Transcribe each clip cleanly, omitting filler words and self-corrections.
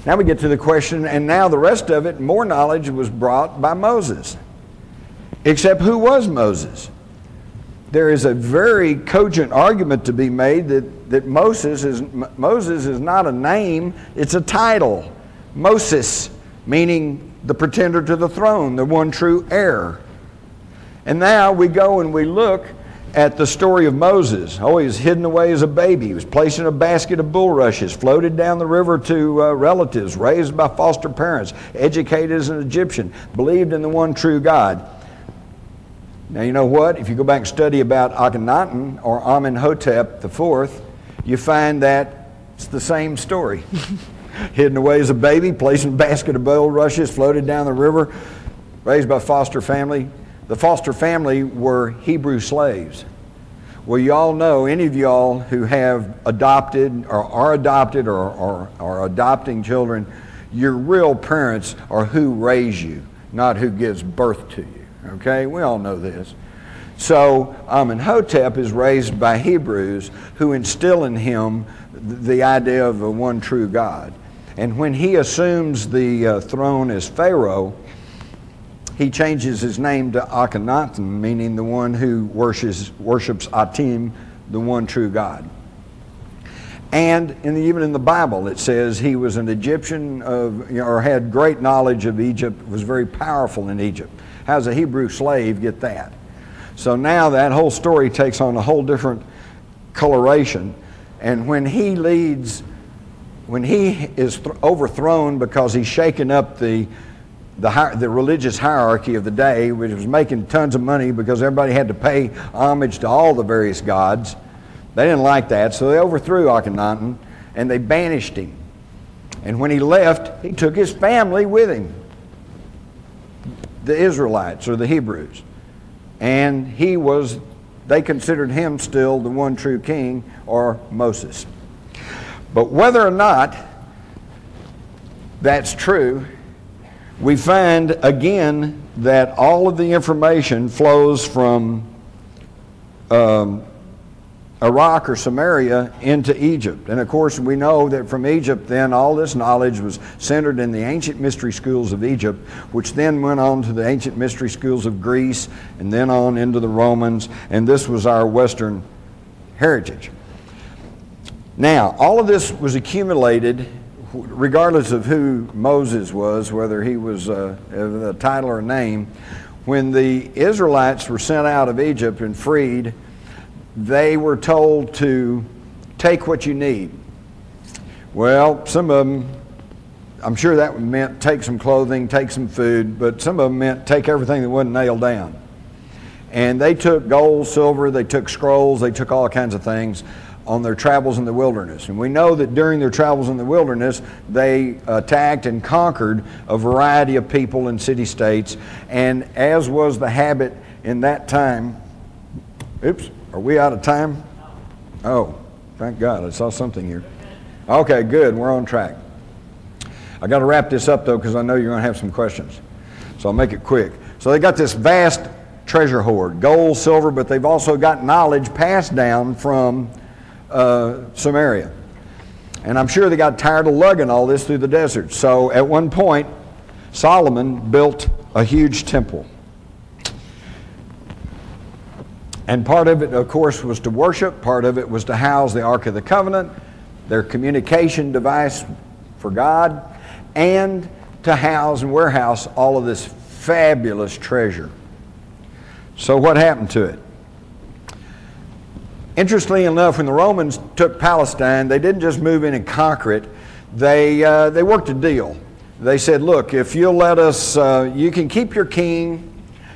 Now we get to the question, and now the rest of it, more knowledge was brought by Moses. Except who was Moses? There is a very cogent argument to be made that Moses is not a name, it's a title. Moses, meaning the pretender to the throne, the one true heir. And now we go and we look at the story of Moses. Oh, he was hidden away as a baby. He was placed in a basket of bulrushes, floated down the river to relatives, raised by foster parents, educated as an Egyptian, believed in the one true God. Now, you know what? If you go back and study about Akhenaten or Amenhotep IV, you find that it's the same story. Hidden away as a baby, placed in a basket of bulrushes, floated down the river, raised by foster family. The foster family were Hebrew slaves. Well, you all know, any of y'all who have adopted or are adopted or are adopting children, your real parents are who raise you, not who gives birth to you. Okay, we all know this. So Amenhotep is raised by Hebrews who instill in him the idea of a one true God. And when he assumes the throne as Pharaoh, he changes his name to Akhenaten, meaning the one who worships Atim, the one true God. And even in the Bible, it says he was an Egyptian or had great knowledge of Egypt, was very powerful in Egypt. How does a Hebrew slave get that? So now that whole story takes on a whole different coloration. And when he is overthrown because he's shaken up the religious hierarchy of the day, which was making tons of money because everybody had to pay homage to all the various gods. They didn't like that, so they overthrew Akhenaten and they banished him. And when he left, he took his family with him, the Israelites or the Hebrews. And they considered him still the one true king, or Moses. But whether or not that's true, we find again that all of the information flows from Iraq or Samaria into Egypt. And of course we know that from Egypt then all this knowledge was centered in the ancient mystery schools of Egypt, which then went on to the ancient mystery schools of Greece and then on into the Romans, and this was our Western heritage. Now, all of this was accumulated regardless of who Moses was, whether he was a title or a name. When the Israelites were sent out of Egypt and freed, they were told to take what you need. Well, some of them, I'm sure that meant take some clothing, take some food, but some of them meant take everything that wasn't nailed down. And they took gold, silver, they took scrolls, they took all kinds of things on their travels in the wilderness. And we know that during their travels in the wilderness, they attacked and conquered a variety of people and city-states. And as was the habit in that time, oops, are we out of time? Oh, thank God, I saw something here. Okay, good, we're on track. I got to wrap this up though, because I know you're going to have some questions. So I'll make it quick. So they got this vast treasure hoard, gold, silver, but they've also got knowledge passed down from Samaria. And I'm sure they got tired of lugging all this through the desert. So at one point, Solomon built a huge temple. And part of it, of course, was to worship. Part of it was to house the Ark of the Covenant, their communication device for God, and to house and warehouse all of this fabulous treasure. So what happened to it? Interestingly enough, when the Romans took Palestine, they didn't just move in and conquer it. They worked a deal. They said, look, if you'll let us, you can keep your king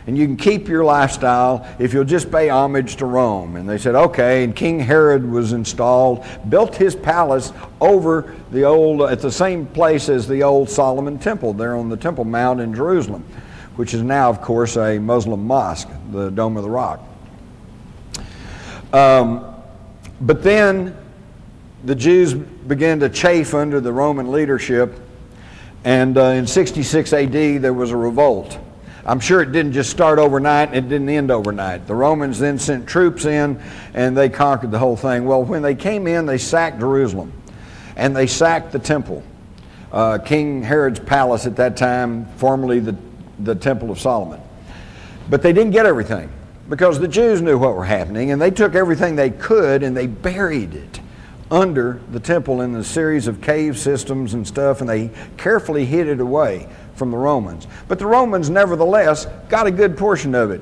and you can keep your lifestyle if you'll just pay homage to Rome. And they said, okay, and King Herod was installed, built his palace over the at the same place as the old Solomon Temple there on the Temple Mount in Jerusalem, which is now, of course, a Muslim mosque, the Dome of the Rock. But then the Jews began to chafe under the Roman leadership, and in 66 AD there was a revolt. I'm sure it didn't just start overnight and it didn't end overnight. The Romans then sent troops in and they conquered the whole thing. Well, when they came in, they sacked Jerusalem and they sacked the temple. King Herod's palace at that time, formerly the Temple of Solomon. But they didn't get everything because the Jews knew what were happening, and they took everything they could and they buried it under the temple in a series of cave systems and stuff, and they carefully hid it away from the Romans. But the Romans nevertheless got a good portion of it,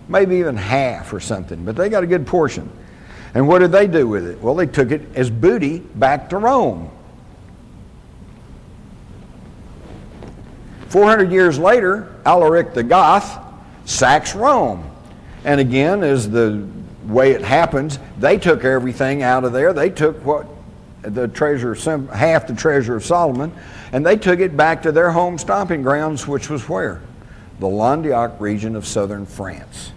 maybe even half or something, but they got a good portion. And what did they do with it? Well, they took it as booty back to Rome. 400 years later, Alaric the Goth sacks Rome. And again, as the way it happens, they took everything out of there. They took what the treasure, half the treasure of Solomon, and they took it back to their home stomping grounds, which was where? The Languedoc region of southern France.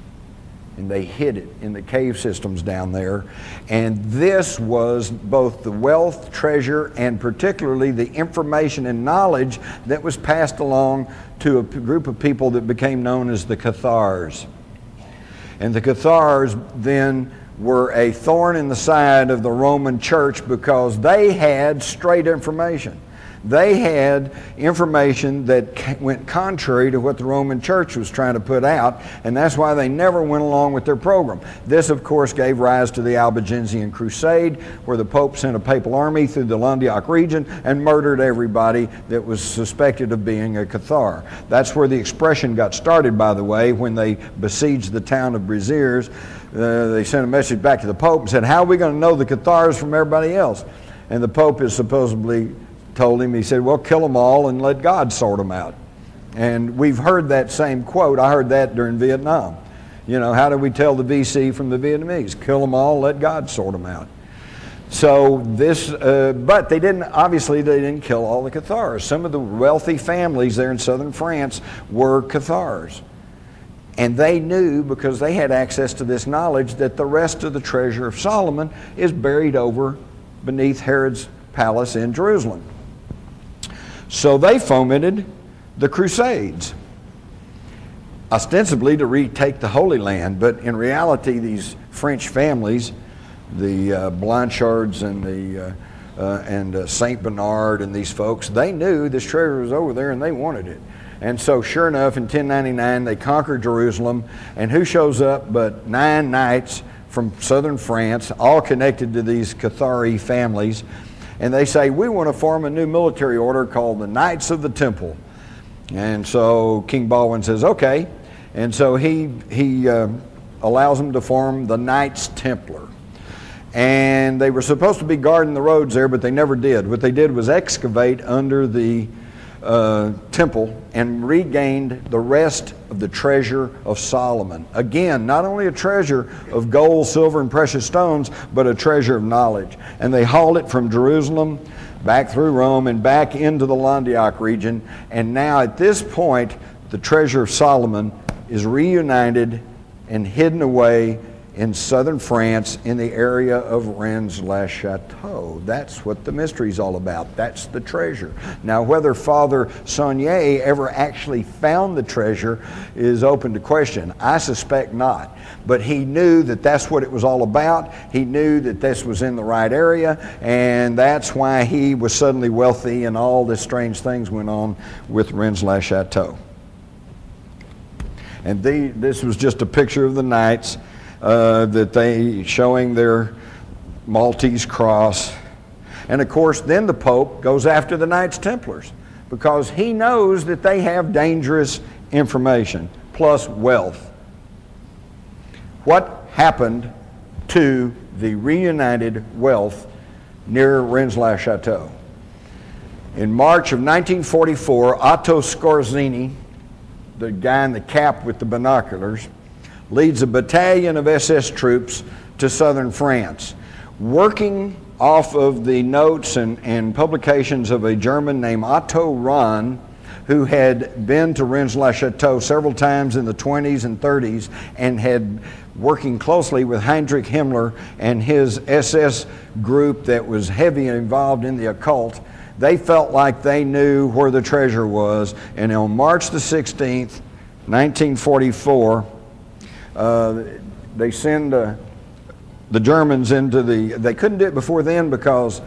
And they hid it in the cave systems down there. And this was both the wealth, treasure, and particularly the information and knowledge that was passed along to a group of people that became known as the Cathars. And the Cathars then were a thorn in the side of the Roman church because they had straight information. They had information that went contrary to what the Roman church was trying to put out, and that's why they never went along with their program. This, of course, gave rise to the Albigensian Crusade, where the Pope sent a papal army through the Languedoc region and murdered everybody that was suspected of being a Cathar. That's where the expression got started, by the way, when they besieged the town of Béziers. They sent a message back to the Pope and said, how are we going to know the Cathars from everybody else? And the Pope is supposedly told him, he said, well, kill them all and let God sort them out. And we've heard that same quote. I heard that during Vietnam. You know, how do we tell the VC from the Vietnamese? Kill them all, let God sort them out. So this, but they didn't, obviously they didn't kill all the Cathars. Some of the wealthy families there in southern France were Cathars. And they knew, because they had access to this knowledge, that the rest of the treasure of Solomon is buried over beneath Herod's palace in Jerusalem. So they fomented the Crusades, ostensibly to retake the Holy Land, but in reality these French families, the Blanchards and Saint Bernard and these folks, they knew this treasure was over there and they wanted it. And so sure enough, in 1099 they conquered Jerusalem, and who shows up but 9 knights from southern France, all connected to these Cathari families. And they say, we want to form a new military order called the Knights of the Temple. And so King Baldwin says, okay. And so he allows them to form the Knights Templar. And they were supposed to be guarding the roads there, but they never did. What they did was excavate under the temple and regained the rest of the treasure of Solomon. Again, not only a treasure of gold, silver, and precious stones, but a treasure of knowledge. And they hauled it from Jerusalem back through Rome and back into the Languedoc region. And now at this point, the treasure of Solomon is reunited and hidden away in southern France in the area of Rennes-le-Château. That's what the mystery is all about. That's the treasure. Now, whether Father Saunier ever actually found the treasure is open to question. I suspect not. But he knew that that's what it was all about. He knew that this was in the right area, and that's why he was suddenly wealthy and all the strange things went on with Rennes-le-Château. And this was just a picture of the knights. That they showing their Maltese cross. And of course then the Pope goes after the Knights Templars because he knows that they have dangerous information plus wealth. What happened to the reunited wealth near Rennes-le-Château? In March of 1944, Otto Skorzeny, the guy in the cap with the binoculars, leads a battalion of SS troops to southern France, working off of the notes and publications of a German named Otto Rahn, who had been to Rennes-le-Château several times in the 20s and 30s and had working closely with Heinrich Himmler and his SS group that was heavily involved in the occult. They felt like they knew where the treasure was, and on March the 16th, 1944, they send the Germans into the, they couldn't do it before then because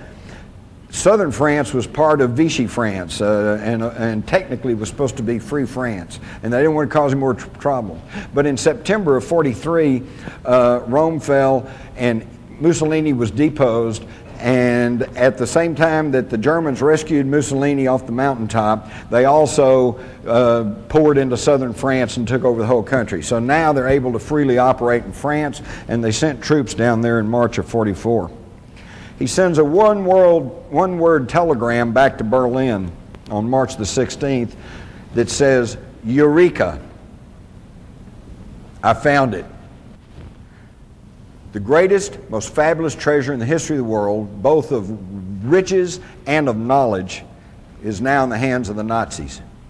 southern France was part of Vichy France, and technically was supposed to be Free France, and they didn't want to cause any more trouble. But in September of 43, Rome fell and Mussolini was deposed, and at the same time that the Germans rescued Mussolini off the mountaintop, they also poured into southern France and took over the whole country. So now they're able to freely operate in France, and they sent troops down there in March of 44. He sends a one-word telegram back to Berlin on March the 16th that says, "Eureka, I found it. The greatest, most fabulous treasure in the history of the world, both of riches and of knowledge, is now in the hands of the Nazis."